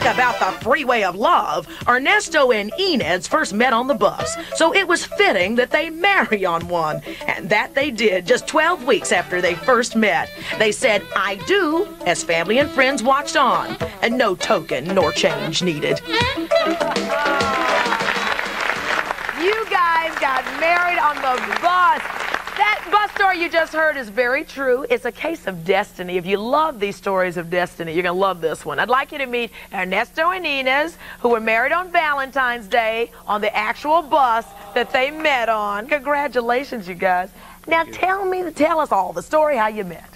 about the freeway of love. Ernesto and Inez first met on the bus, so it was fitting that they marry on one. And that they did just 12 weeks after they first met. They said, "I do," as family and friends watched on, and no token nor change needed. You guys got married on the bus. That bus story you just heard is very true. It's a case of destiny. If you love these stories of destiny, you're going to love this one. I'd like you to meet Ernesto and Inez, who were married on Valentine's Day on the actual bus that they met on. Congratulations, you guys. Now tell us all the story, how you met.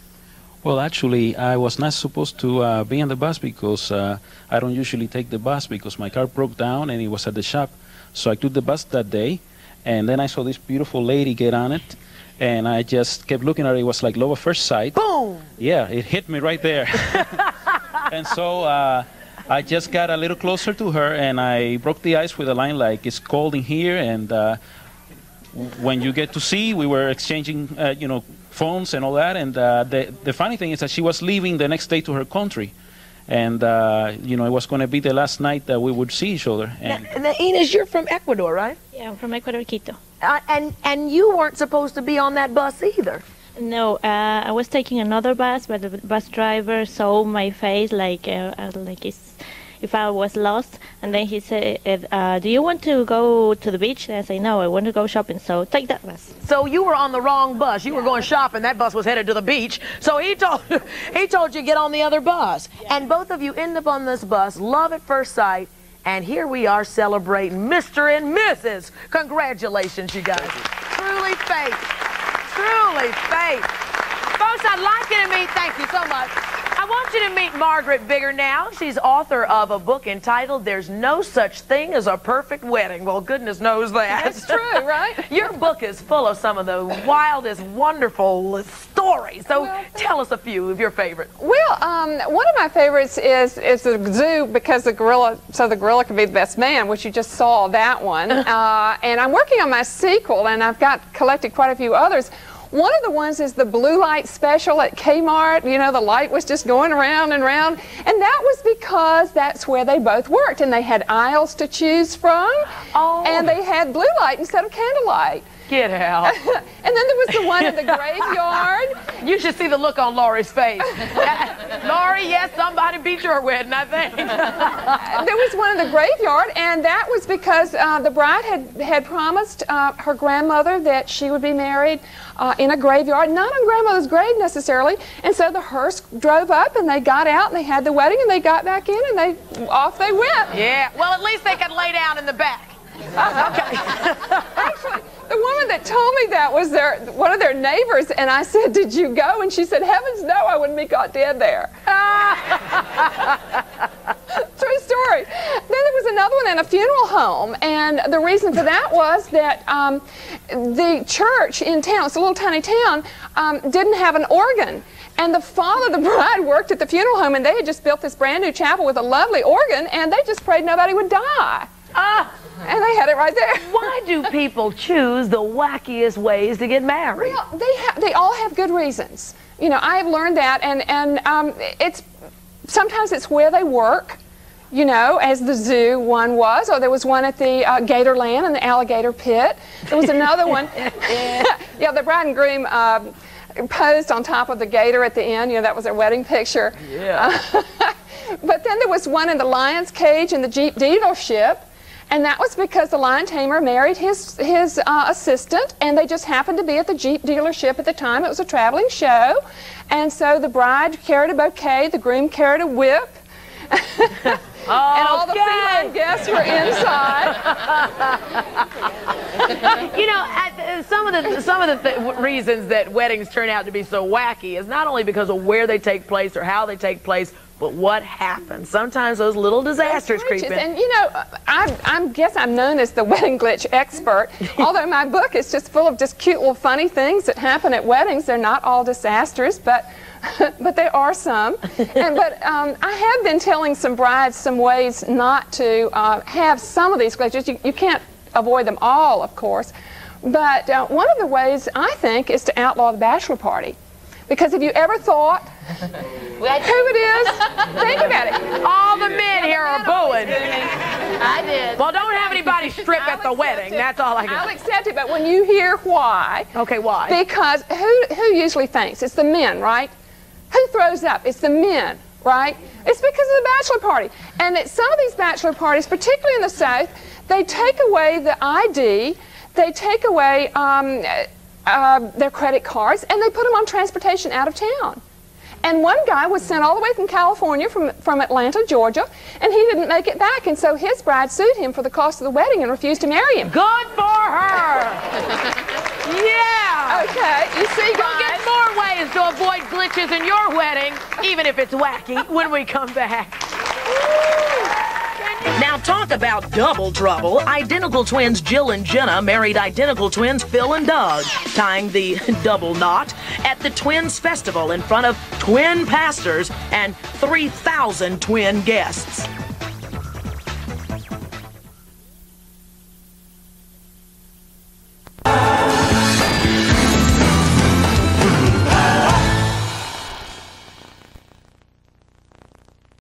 Well, actually, I was not supposed to be on the bus because I don't usually take the bus because my car broke down and it was at the shop. So I took the bus that day, and then I saw this beautiful lady get on it. And I just kept looking at it. It was like love at first sight. Boom! Yeah, it hit me right there. And so I just got a little closer to her, and I broke the ice with a line like, "It's cold in here." And when you get to see, we were exchanging, phones and all that. And the funny thing is that she was leaving the next day to her country. And, it was going to be the last night that we would see each other. And now, Inez, you're from Ecuador, right? Yeah, I'm from Ecuador, Quito. And you weren't supposed to be on that bus either. No, I was taking another bus, but the bus driver saw my face like if I was lost. And then he said, "Do you want to go to the beach?" And I say, "No, I want to go shopping, so take that bus." So you were on the wrong bus. You were going shopping. That bus was headed to the beach. So he told you to get on the other bus. Yeah. And both of you end up on this bus, love at first sight. And here we are celebrating Mr. and Mrs. Congratulations, you guys. Truly fate. Truly fate. Folks, I'd like you to meet, thank you so much. I want you to meet Margaret Bigger now. She's author of a book entitled "There's No Such Thing as a Perfect Wedding." Well, goodness knows that. That's true, right? Your book is full of some of the wildest, wonderful stories. So tell us a few of your favorites. Well, one of my favorites is the zoo, because the gorilla can be the best man, which you just saw that one. And I'm working on my sequel, and I've collected quite a few others. One of the ones is the blue light special at Kmart. The light was just going around and around. And that was because that's where they both worked. And they had aisles to choose from. Oh. And they had blue light instead of candlelight. Get out. And then there was the one in the graveyard. You should see the look on Laurie's face. Laurie, yes, somebody beat your wedding, I think. There was one in the graveyard, and that was because the bride had promised her grandmother that she would be married in a graveyard, not on grandmother's grave necessarily. And so the hearse drove up, and they got out, and they had the wedding, and they got back in, and off they went. Yeah, well, at least they could lay down in the back. Okay. Actually, the woman that told me that was one of their neighbors, and I said, "Did you go?" And she said, "Heavens no, I wouldn't be caught dead there." True story. Then there was another one in a funeral home, and the reason for that was that the church in town, it's a little tiny town, didn't have an organ. And the father of the bride worked at the funeral home, and they had just built this brand new chapel with a lovely organ, and they just prayed nobody would die. And they had it right there. Why do people choose the wackiest ways to get married? Well, they all have good reasons. I have learned that, and sometimes it's where they work, as the zoo one was, or there was one at the Gatorland in the alligator pit. There was another one. Yeah, the bride and groom posed on top of the gator at the end. That was their wedding picture. Yeah. But then there was one in the lion's cage in the Jeep dealership. And that was because the lion tamer married his assistant, and they just happened to be at the Jeep dealership at the time. It was a traveling show. And so the bride carried a bouquet, the groom carried a whip. And all the female guests were inside. Some of the reasons that weddings turn out to be so wacky is not only because of where they take place or how they take place, but what happens. Sometimes those little disasters creep in. And I guess I'm known as the wedding glitch expert. Although my book is just full of just cute little funny things that happen at weddings. They're not all disasters, but there are some. I have been telling some brides some ways not to have some of these glitches. You can't avoid them all, of course. But one of the ways, I think, is to outlaw the bachelor party. Because have you ever thought Who it is? Think about it. All the men here are booing. I did. Well, don't have anybody strip at the wedding. That's all I I'll got. accept it, but when you hear why, Okay, why? because who usually thinks? It's the men, right? Who throws up? It's the men, right? It's because of the bachelor party. And at some of these bachelor parties, particularly in the South, they take away the ID, they take away their credit cards, and they put them on transportation out of town. And one guy was sent all the way from California, from Atlanta, Georgia, and he didn't make it back. And so his bride sued him for the cost of the wedding and refused to marry him. Good for her. Yeah. Okay, you see, We'll guys. get more ways to avoid glitches in your wedding, even if it's wacky, when we come back. Now talk about double trouble. Identical twins Jill and Jenna married identical twins Phil and Doug, tying the double knot at the Twins Festival in front of twin pastors and 3,000 twin guests.